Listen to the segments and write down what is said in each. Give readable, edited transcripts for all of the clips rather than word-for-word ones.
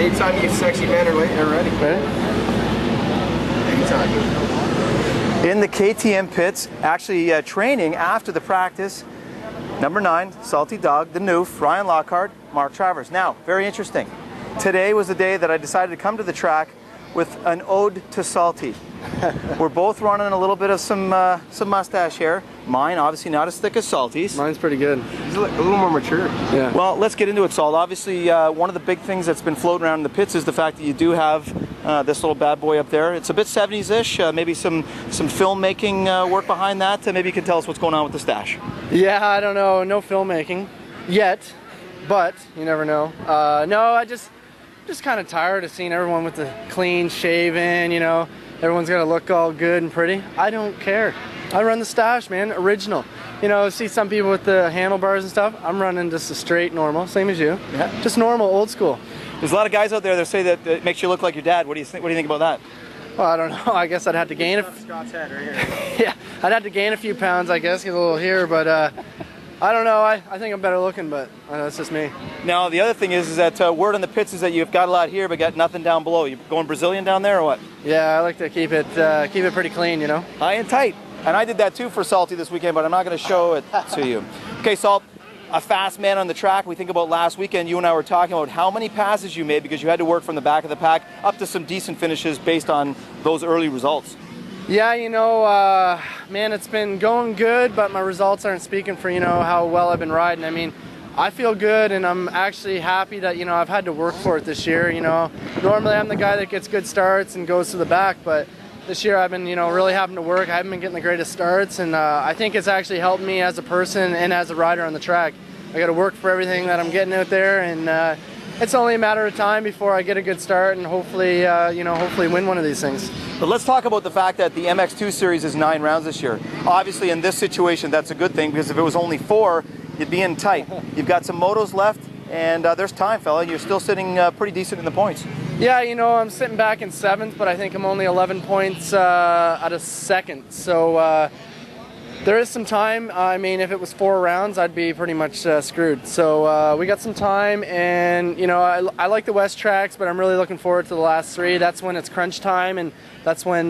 Anytime you sexy men are ready. Ready? Anytime. In the KTM pits, actually training after the practice, number 9, Salty Dog, the Noof, Ryan Lockhart, Marc Travers. Now, very interesting. Today was the day that I decided to come to the track with an ode to Salty. We're both running a little bit of some mustache hair. Mine, obviously not as thick as Salty's. Mine's pretty good. He's a little more mature. Yeah. Well, let's get into it, Salt. Obviously, one of the big things that's been floating around in the pits is the fact that you do have this little bad boy up there. It's a bit 70s-ish, maybe some filmmaking work behind that. Maybe you can tell us what's going on with the stash. Yeah, I don't know. No filmmaking yet, but you never know. No, I just kind of tired of seeing everyone with the clean shaven, you know. Everyone's got to look all good and pretty. I don't care. I run the stash, man, original. You know, see some people with the handlebars and stuff. I'm running just a straight normal, same as you. Yeah. Just normal, old school. There's a lot of guys out there that say that it makes you look like your dad. What do you think about that? Well, I don't know. I guess I'd have to gain Scott's head right here. yeah, I'd have to gain a few pounds, I guess, get a little here, but I don't know. I think I'm better looking, but that's just me. Now, the other thing is that word on the pits is that you've got a lot here, but got nothing down below. You going Brazilian down there or what? Yeah, I like to keep it pretty clean, you know. High and tight. And I did that too for Salty this weekend, but I'm not going to show it to you. Okay, Salt, a fast man on the track. We think about last weekend, you and I were talking about how many passes you made because you had to work from the back of the pack up to some decent finishes based on those early results. Yeah, you know, man, it's been going good, but my results aren't speaking for, you know, how well I've been riding. I mean, I feel good, and I'm actually happy that, you know, I've had to work for it this year, you know. Normally I'm the guy that gets good starts and goes to the back, but this year I've been, you know, really having to work. I haven't been getting the greatest starts, and I think it's actually helped me as a person and as a rider on the track. I got to work for everything that I'm getting out there, and it's only a matter of time before I get a good start and hopefully, you know, hopefully win one of these things. But let's talk about the fact that the MX2 series is 9 rounds this year. Obviously, in this situation, that's a good thing because if it was only 4, you'd be in tight. You've got some motos left, and there's time, fella. You're still sitting pretty decent in the points. Yeah, you know, I'm sitting back in 7th, but I think I'm only 11 points out of 2nd. So there is some time. I mean, if it was 4 rounds, I'd be pretty much screwed. So we got some time, and, you know, I like the West tracks, but I'm really looking forward to the last 3. That's when it's crunch time, and that's when,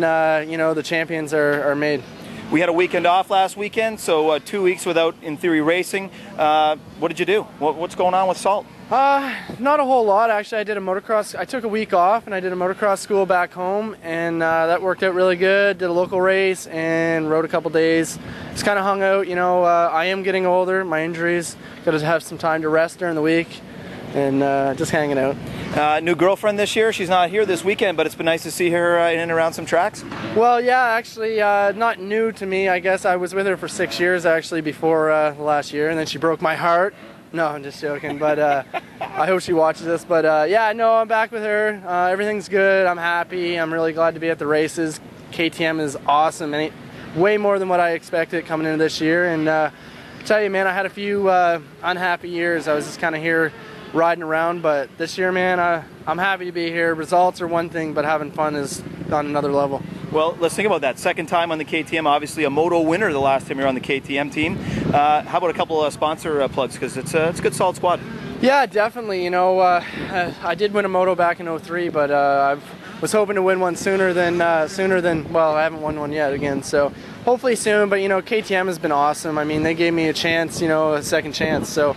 you know, the champions are made. We had a weekend off last weekend, so 2 weeks without, in theory, racing. What did you do? What's going on with Salt? Not a whole lot, actually. I did a motocross. I took a week off, and I did a motocross school back home, and that worked out really good. Did a local race and rode a couple days. Just kind of hung out, you know. I am getting older, my injuries. Got to have some time to rest during the week, and just hanging out. New girlfriend this year. She's not here this weekend, but it's been nice to see her in and around some tracks. Well, yeah, actually, not new to me. I guess I was with her for 6 years, actually, before last year, and then she broke my heart. No, I'm just joking, but I hope she watches this. But yeah, no, I'm back with her. Everything's good. I'm happy. I'm really glad to be at the races. KTM is awesome, and way more than what I expected coming into this year. And I tell you, man, I had a few unhappy years. I was just kind of here riding around, but this year, man, I'm happy to be here. Results are one thing, but having fun is on another level. Well, let's think about that. Second time on the KTM, obviously a moto winner the last time you're on the KTM team. How about a couple of sponsor plugs, because it's a good solid squad. Yeah, definitely. You know, I did win a moto back in '03, but I was hoping to win one sooner than well, I haven't won one yet again, so hopefully soon. But you know, KTM has been awesome. I mean, they gave me a chance, you know, a second chance. So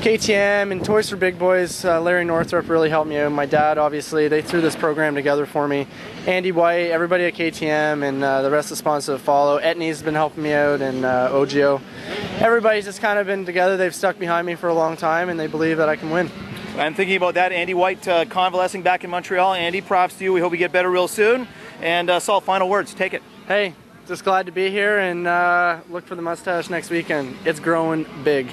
KTM and Toys for Big Boys, Larry Northrup really helped me out. My dad, obviously, they threw this program together for me. Andy White, everybody at KTM, and the rest of the sponsors that follow. Etney's been helping me out, and OGO. Everybody's just kind of been together. They've stuck behind me for a long time, and they believe that I can win. I'm thinking about that. Andy White convalescing back in Montreal. Andy, props to you. We hope you get better real soon. And Salt, final words. Take it. Hey, just glad to be here, and look for the mustache next weekend. It's growing big.